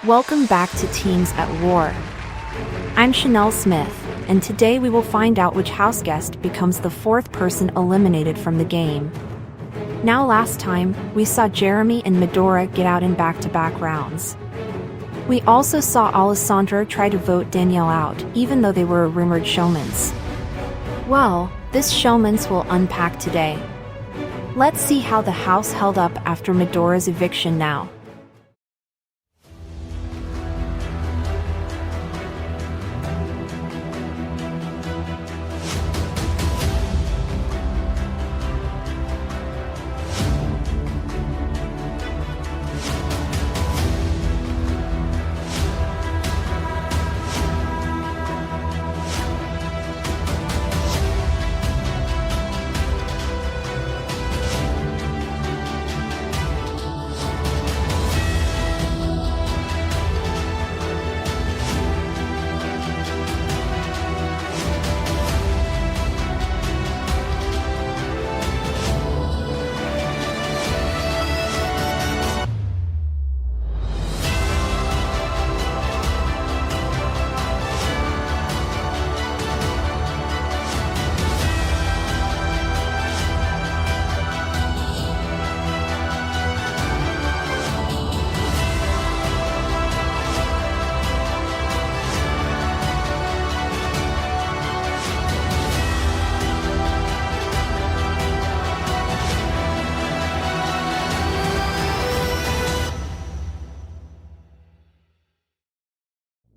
Welcome back to Teams at War. I'm Chanel Smith, and today we will find out which house guest becomes the fourth person eliminated from the game. Now last time, we saw Jeremy and Medora get out in back-to-back rounds. We also saw Alessandro try to vote Danielle out, even though they were a rumored Showmance. Well, this Showmance will unpack today. Let's see how the house held up after Medora's eviction now.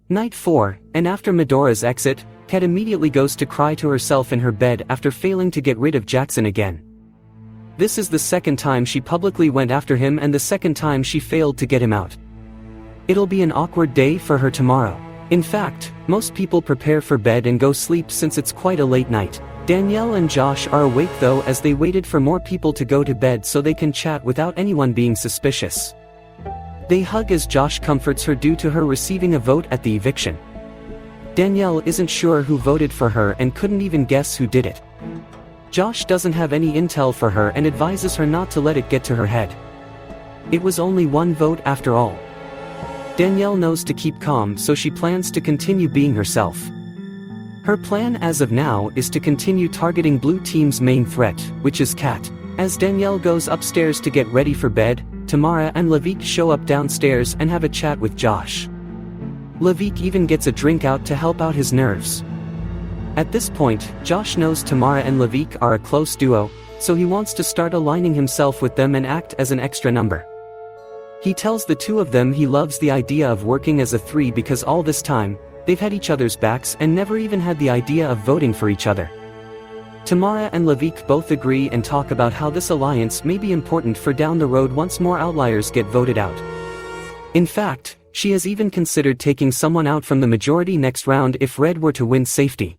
Night 4, and after Medora's exit, Kat immediately goes to cry to herself in her bed after failing to get rid of Jackson again. This is the second time she publicly went after him and the second time she failed to get him out. It'll be an awkward day for her tomorrow. In fact, most people prepare for bed and go sleep since it's quite a late night. Danielle and Josh are awake though, as they waited for more people to go to bed so they can chat without anyone being suspicious. They hug as Josh comforts her due to her receiving a vote at the eviction. Danielle isn't sure who voted for her and couldn't even guess who did it. Josh doesn't have any intel for her and advises her not to let it get to her head. It was only one vote after all. Danielle knows to keep calm, so she plans to continue being herself. Her plan as of now is to continue targeting Blue Team's main threat, which is Kat. As Danielle goes upstairs to get ready for bed, Tamara and Levik show up downstairs and have a chat with Josh. Levik even gets a drink out to help out his nerves. At this point, Josh knows Tamara and Levik are a close duo, so he wants to start aligning himself with them and act as an extra number. He tells the two of them he loves the idea of working as a three because all this time, they've had each other's backs and never even had the idea of voting for each other. Tamara and Levik both agree and talk about how this alliance may be important for down the road once more outliers get voted out. In fact, she has even considered taking someone out from the majority next round if Red were to win safety.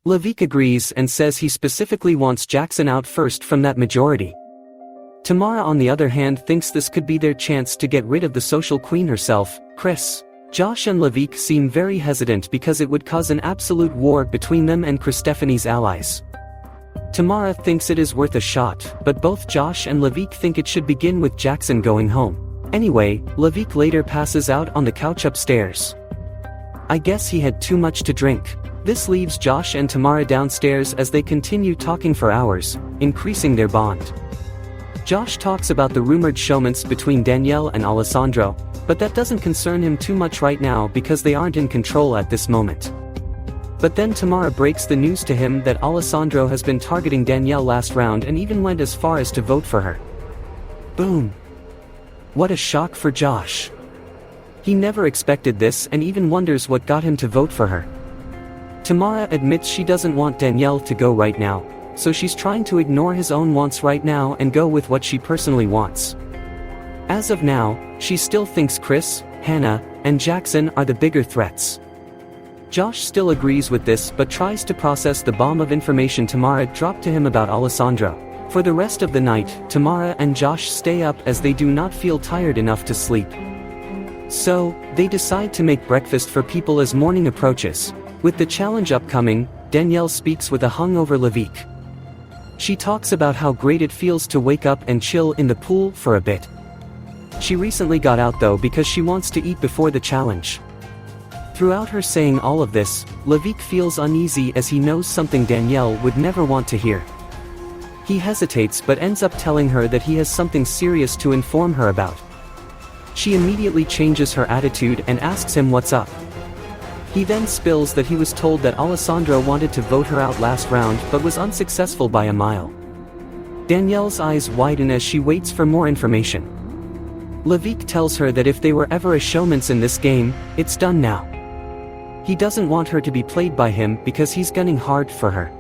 Levik agrees and says he specifically wants Jackson out first from that majority. Tamara on the other hand thinks this could be their chance to get rid of the social queen herself, Chris. Josh and Levik seem very hesitant because it would cause an absolute war between them and Christephanie's allies. Tamara thinks it is worth a shot, but both Josh and Levik think it should begin with Jackson going home. Anyway, Levik later passes out on the couch upstairs. I guess he had too much to drink. This leaves Josh and Tamara downstairs as they continue talking for hours, increasing their bond. Josh talks about the rumored Showmance between Danielle and Alessandro, but that doesn't concern him too much right now because they aren't in control at this moment. But then Tamara breaks the news to him that Alessandro has been targeting Danielle last round and even went as far as to vote for her. Boom. What a shock for Josh. He never expected this and even wonders what got him to vote for her. Tamara admits she doesn't want Danielle to go right now, so she's trying to ignore his own wants right now and go with what she personally wants. As of now, she still thinks Chris, Hannah, and Jackson are the bigger threats. Josh still agrees with this but tries to process the bomb of information Tamara dropped to him about Alessandro. For the rest of the night, Tamara and Josh stay up as they do not feel tired enough to sleep. So, they decide to make breakfast for people as morning approaches. With the challenge upcoming, Danielle speaks with a hungover Levik. She talks about how great it feels to wake up and chill in the pool for a bit. She recently got out though because she wants to eat before the challenge. Throughout her saying all of this, Levique feels uneasy as he knows something Danielle would never want to hear. He hesitates but ends up telling her that he has something serious to inform her about. She immediately changes her attitude and asks him what's up. He then spills that he was told that Alessandro wanted to vote her out last round but was unsuccessful by a mile. Danielle's eyes widen as she waits for more information. Levique tells her that if they were ever a Showmance in this game, it's done now. He doesn't want her to be played by him because he's gunning hard for her.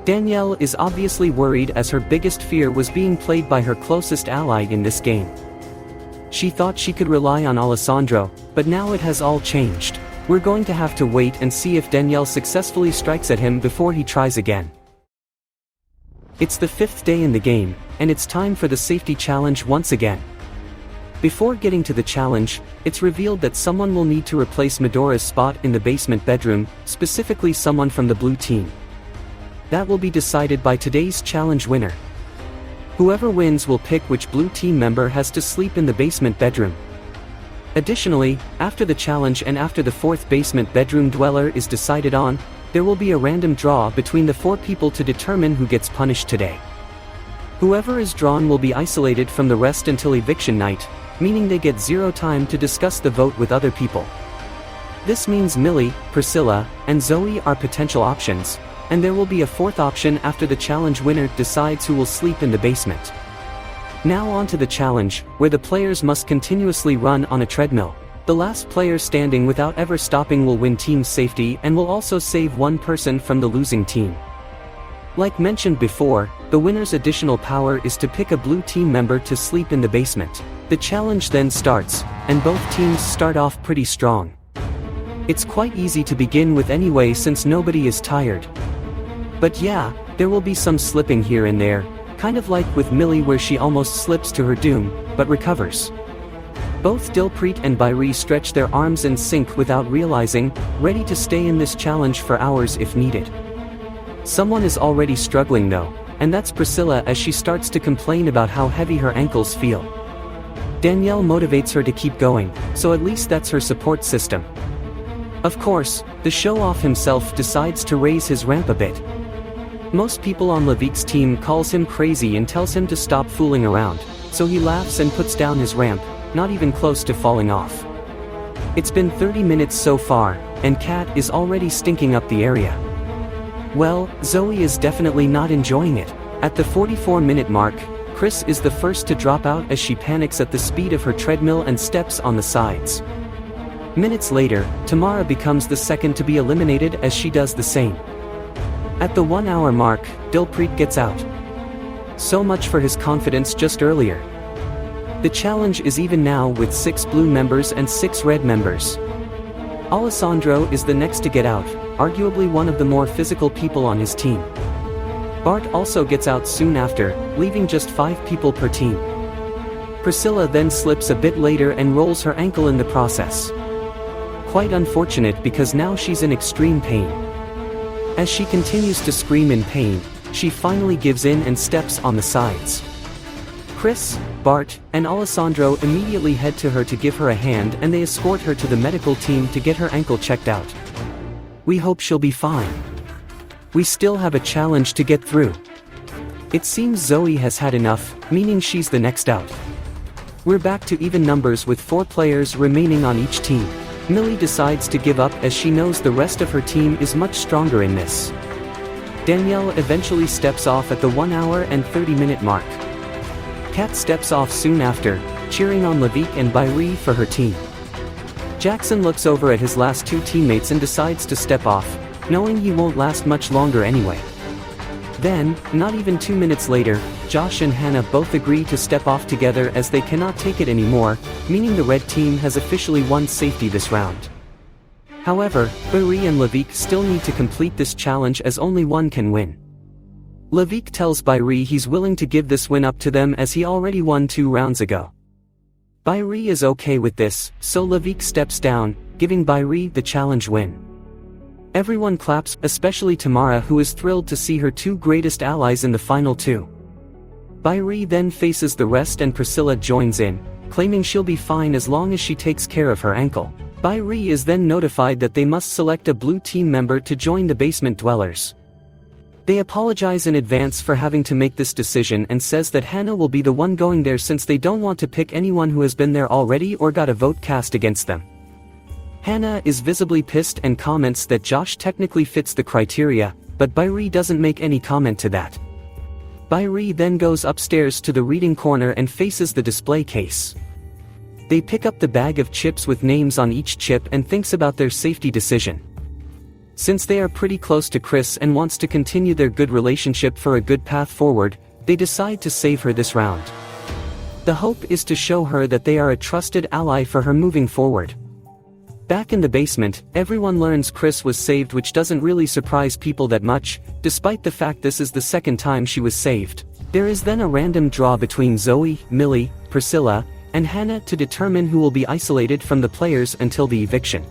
Danielle is obviously worried as her biggest fear was being played by her closest ally in this game. She thought she could rely on Alessandro, but now it has all changed. We're going to have to wait and see if Danielle successfully strikes at him before he tries again. It's the 5th day in the game, and it's time for the safety challenge once again. Before getting to the challenge, it's revealed that someone will need to replace Medora's spot in the basement bedroom, specifically someone from the blue team. That will be decided by today's challenge winner. Whoever wins will pick which blue team member has to sleep in the basement bedroom. Additionally, after the challenge and after the 4th basement bedroom dweller is decided on, there will be a random draw between the 4 people to determine who gets punished today. Whoever is drawn will be isolated from the rest until eviction night, meaning they get 0 time to discuss the vote with other people. This means Millie, Priscilla, and Zoe are potential options, and there will be a 4th option after the challenge winner decides who will sleep in the basement. Now on to the challenge, where the players must continuously run on a treadmill. The last player standing without ever stopping will win team safety and will also save one person from the losing team. Like mentioned before, the winner's additional power is to pick a blue team member to sleep in the basement. The challenge then starts, and both teams start off pretty strong. It's quite easy to begin with anyway since nobody is tired. But yeah, there will be some slipping here and there, kind of like with Millie where she almost slips to her doom, but recovers. Both Dilpreet and Bairi stretch their arms in sync without realizing, ready to stay in this challenge for hours if needed. Someone is already struggling though, and that's Priscilla as she starts to complain about how heavy her ankles feel. Danielle motivates her to keep going, so at least that's her support system. Of course, the show-off himself decides to raise his ramp a bit. Most people on Levique's team calls him crazy and tells him to stop fooling around, so he laughs and puts down his ramp, not even close to falling off. It's been 30 minutes so far, and Kat is already stinking up the area. Well, Zoe is definitely not enjoying it. At the 44-minute mark, Chris is the first to drop out as she panics at the speed of her treadmill and steps on the sides. Minutes later, Tamara becomes the second to be eliminated as she does the same. At the 1 hour mark, Dilpreet gets out. So much for his confidence just earlier. The challenge is even now with 6 blue members and 6 red members. Alessandro is the next to get out, arguably one of the more physical people on his team. Bart also gets out soon after, leaving just 5 people per team. Priscilla then slips a bit later and rolls her ankle in the process. Quite unfortunate because now she's in extreme pain. As she continues to scream in pain, she finally gives in and steps on the sides. Chris, Bart, and Alessandro immediately head to her to give her a hand and they escort her to the medical team to get her ankle checked out. We hope she'll be fine. We still have a challenge to get through. It seems Zoe has had enough, meaning she's the next out. We're back to even numbers with 4 players remaining on each team. Millie decides to give up as she knows the rest of her team is much stronger in this. Danielle eventually steps off at the 1 hour and 30-minute mark. Kat steps off soon after, cheering on Levique and Bairi for her team. Jackson looks over at his last 2 teammates and decides to step off, knowing he won't last much longer anyway. Then, not even 2 minutes later, Josh and Hannah both agree to step off together as they cannot take it anymore, meaning the red team has officially won safety this round. However, Bairi and Levique still need to complete this challenge as only one can win. Levique tells Bairi he's willing to give this win up to them as he already won 2 rounds ago. Bairi is okay with this, so Levique steps down, giving Bairi the challenge win. Everyone claps, especially Tamara who is thrilled to see her 2 greatest allies in the final 2. Bairi then faces the rest and Priscilla joins in, claiming she'll be fine as long as she takes care of her ankle. Bairi is then notified that they must select a blue team member to join the basement dwellers. They apologize in advance for having to make this decision and says that Hannah will be the one going there since they don't want to pick anyone who has been there already or got a vote cast against them. Hannah is visibly pissed and comments that Josh technically fits the criteria, but Bairi doesn't make any comment to that. Bairi then goes upstairs to the reading corner and faces the display case. They pick up the bag of chips with names on each chip and thinks about their safety decision. Since they are pretty close to Chris and wants to continue their good relationship for a good path forward, they decide to save her this round. The hope is to show her that they are a trusted ally for her moving forward. Back in the basement, everyone learns Chris was saved, which doesn't really surprise people that much, despite the fact this is the second time she was saved. There is then a random draw between Zoe, Millie, Priscilla, and Hannah to determine who will be isolated from the players until the eviction.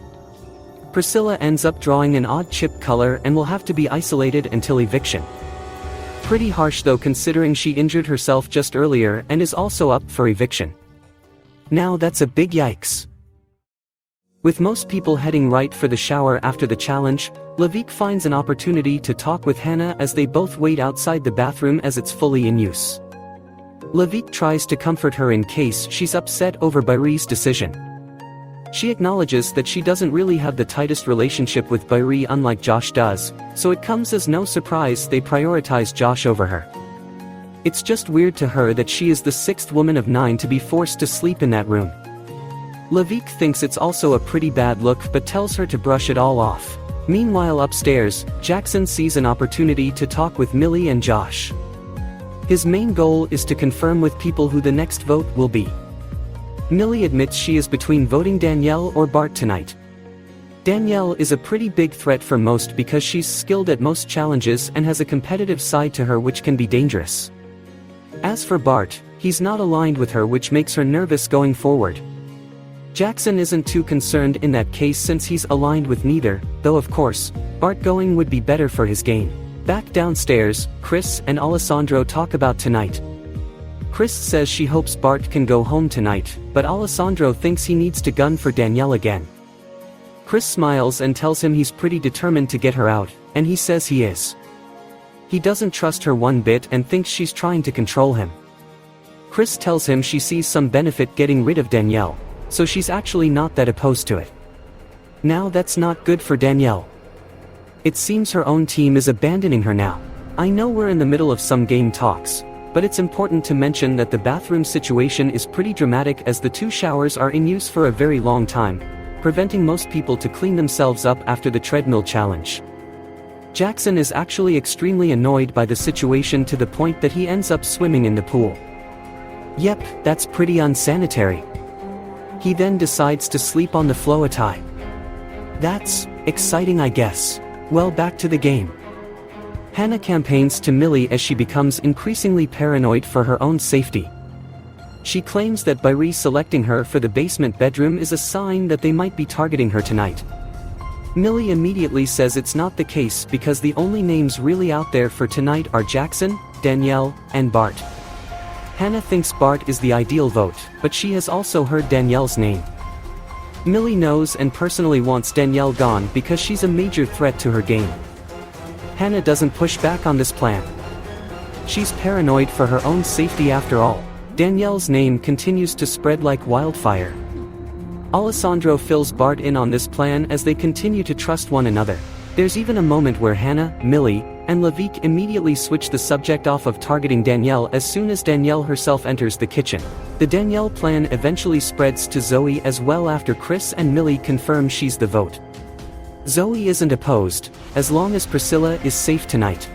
Priscilla ends up drawing an odd chip color and will have to be isolated until eviction. Pretty harsh though, considering she injured herself just earlier and is also up for eviction. Now that's a big yikes. With most people heading right for the shower after the challenge, Lavik finds an opportunity to talk with Hannah as they both wait outside the bathroom as it's fully in use. Lavik tries to comfort her in case she's upset over Bairi's decision. She acknowledges that she doesn't really have the tightest relationship with Bairi unlike Josh does, so it comes as no surprise they prioritize Josh over her. It's just weird to her that she is the sixth woman of 9 to be forced to sleep in that room. Lavik thinks it's also a pretty bad look but tells her to brush it all off. Meanwhile upstairs, Jackson sees an opportunity to talk with Millie and Josh. His main goal is to confirm with people who the next vote will be. Millie admits she is between voting Danielle or Bart tonight. Danielle is a pretty big threat for most because she's skilled at most challenges and has a competitive side to her which can be dangerous. As for Bart, he's not aligned with her, which makes her nervous going forward. Jackson isn't too concerned in that case since he's aligned with neither, though of course, Bart going would be better for his game. Back downstairs, Chris and Alessandro talk about tonight. Chris says she hopes Bart can go home tonight, but Alessandro thinks he needs to gun for Danielle again. Chris smiles and tells him he's pretty determined to get her out, and he says he is. He doesn't trust her one bit and thinks she's trying to control him. Chris tells him she sees some benefit getting rid of Danielle, so she's actually not that opposed to it. Now that's not good for Danielle. It seems her own team is abandoning her now. I know we're in the middle of some game talks, but it's important to mention that the bathroom situation is pretty dramatic as the 2 showers are in use for a very long time, preventing most people to clean themselves up after the treadmill challenge. Jackson is actually extremely annoyed by the situation to the point that he ends up swimming in the pool. Yep, that's pretty unsanitary. He then decides to sleep on the floatai. That's exciting, I guess. Well, back to the game. Hannah campaigns to Millie as she becomes increasingly paranoid for her own safety. She claims that Bairi selecting her for the basement bedroom is a sign that they might be targeting her tonight. Millie immediately says it's not the case because the only names really out there for tonight are Jackson, Danielle, and Bart. Hannah thinks Bart is the ideal vote, but she has also heard Danielle's name. Millie knows and personally wants Danielle gone because she's a major threat to her game. Hannah doesn't push back on this plan. She's paranoid for her own safety after all. Danielle's name continues to spread like wildfire. Alessandro fills Bart in on this plan as they continue to trust one another. There's even a moment where Hannah, Millie, and Lavik immediately switch the subject off of targeting Danielle as soon as Danielle herself enters the kitchen. The Danielle plan eventually spreads to Zoe as well after Chris and Millie confirm she's the vote. Zoe isn't opposed, as long as Priscilla is safe tonight.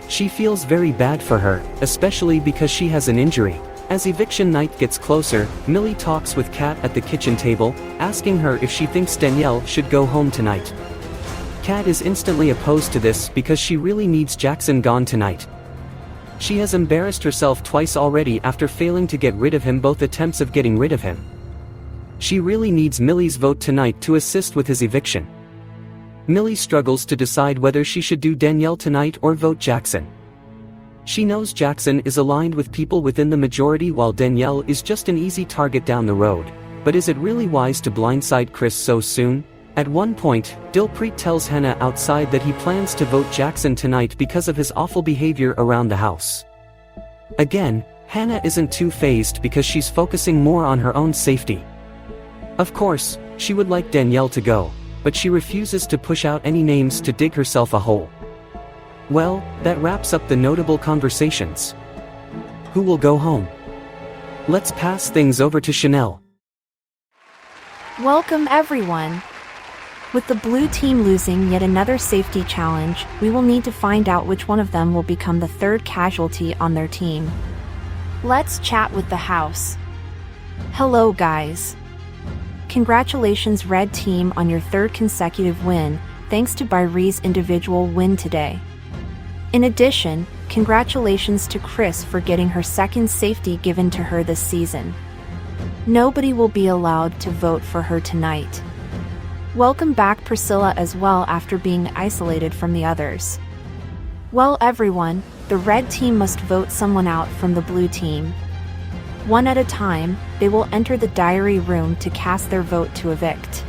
She feels very bad for her, especially because she has an injury. As eviction night gets closer, Millie talks with Kat at the kitchen table, asking her if she thinks Danielle should go home tonight. Kat is instantly opposed to this because she really needs Jackson gone tonight. She has embarrassed herself twice already after failing to get rid of him both attempts of getting rid of him. She really needs Millie's vote tonight to assist with his eviction. Millie struggles to decide whether she should do Danielle tonight or vote Jackson. She knows Jackson is aligned with people within the majority while Danielle is just an easy target down the road. But is it really wise to blindside Chris so soon? At one point, Dilpreet tells Hannah outside that he plans to vote Jackson tonight because of his awful behavior around the house. Again, Hannah isn't too fazed because she's focusing more on her own safety. Of course, she would like Danielle to go, but she refuses to push out any names to dig herself a hole. Well, that wraps up the notable conversations. Who will go home? Let's pass things over to Chanel. Welcome everyone. With the blue team losing yet another safety challenge, we will need to find out which one of them will become the third casualty on their team. Let's chat with the house. Hello guys. Congratulations Red Team on your third consecutive win, thanks to Byree's individual win today. In addition, congratulations to Chris for getting her second safety given to her this season. Nobody will be allowed to vote for her tonight. Welcome back Priscilla as well after being isolated from the others. Well everyone, the red team must vote someone out from the blue team. One at a time, they will enter the diary room to cast their vote to evict.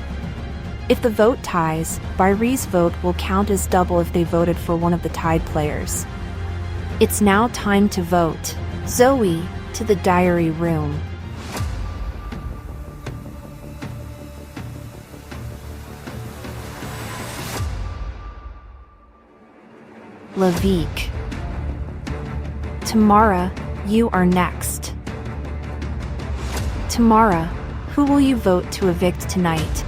If the vote ties, Byree's vote will count as double if they voted for one of the tied players. It's now time to vote. Zoe, to the diary room. Lavik. Tamara, you are next. Tamara, who will you vote to evict tonight?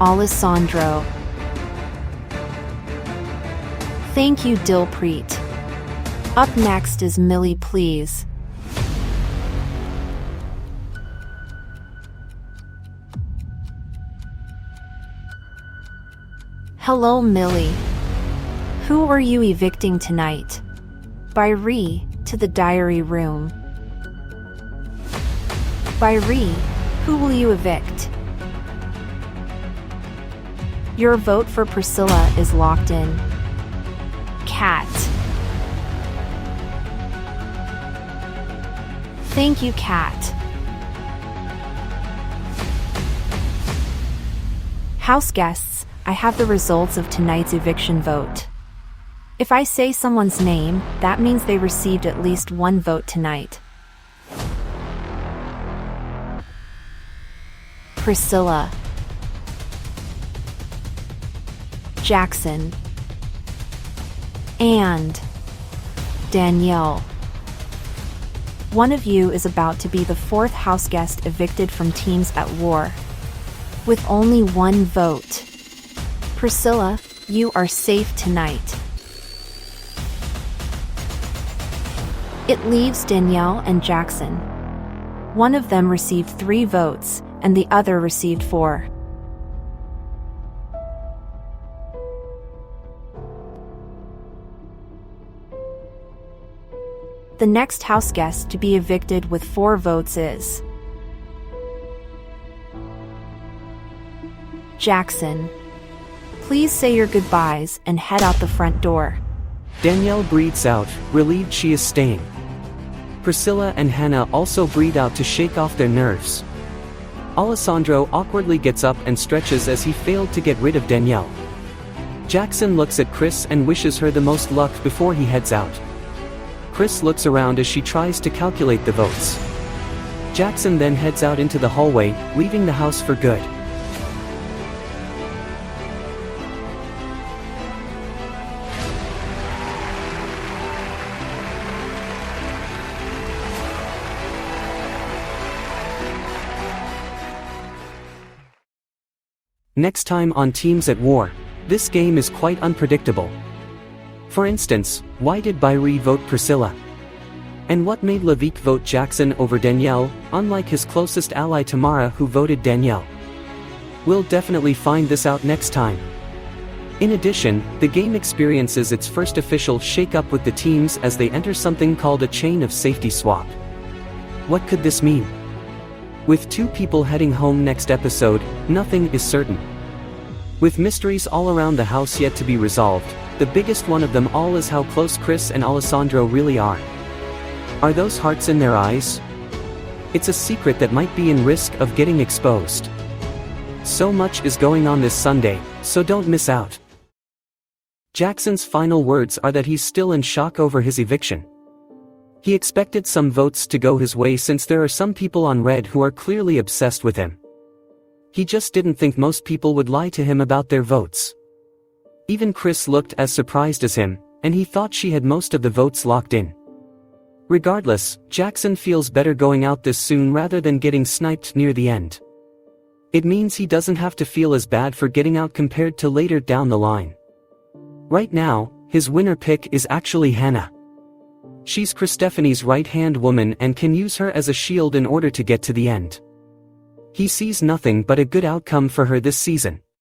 Alessandro. Thank you Dilpreet. Up next is Millie please. Hello Millie. Who are you evicting tonight? Byree, to the diary room. Byree, who will you evict? Your vote for Priscilla is locked in. Kat. Thank you, Kat. House guests, I have the results of tonight's eviction vote. If I say someone's name, that means they received at least one vote tonight. Priscilla. Jackson. And Danielle. One of you is about to be the fourth house guest evicted from Teams at War. With only one vote. Priscilla, you are safe tonight. It leaves Danielle and Jackson. One of them received 3 votes, and the other received 4. The next house guest to be evicted with 4 votes is Jackson. Please say your goodbyes and head out the front door. Danielle breathes out, relieved she is staying. Priscilla and Hannah also breathe out to shake off their nerves. Alessandro awkwardly gets up and stretches as he failed to get rid of Danielle. Jackson looks at Chris and wishes her the most luck before he heads out. Chris looks around as she tries to calculate the votes. Jackson then heads out into the hallway, leaving the house for good. Next time on Teams at War, this game is quite unpredictable. For instance, why did Byree vote Priscilla? And what made Lavik vote Jackson over Danielle, unlike his closest ally Tamara who voted Danielle? We'll definitely find this out next time. In addition, the game experiences its first official shake-up with the teams as they enter something called a chain of safety swap. What could this mean? With 2 people heading home next episode, nothing is certain. With mysteries all around the house yet to be resolved, The biggest one of them all is how close Chris and Alessandro really are. Are those hearts in their eyes? It's a secret that might be in risk of getting exposed. So much is going on this Sunday, so don't miss out. Jackson's final words are that he's still in shock over his eviction. He expected some votes to go his way since there are some people on Red who are clearly obsessed with him. He just didn't think most people would lie to him about their votes. Even Chris looked as surprised as him, and he thought she had most of the votes locked in. Regardless, Jackson feels better going out this soon rather than getting sniped near the end. It means he doesn't have to feel as bad for getting out compared to later down the line. Right now, his winner pick is actually Hannah. She's Christephanie's right-hand woman and can use her as a shield in order to get to the end. He sees nothing but a good outcome for her this season.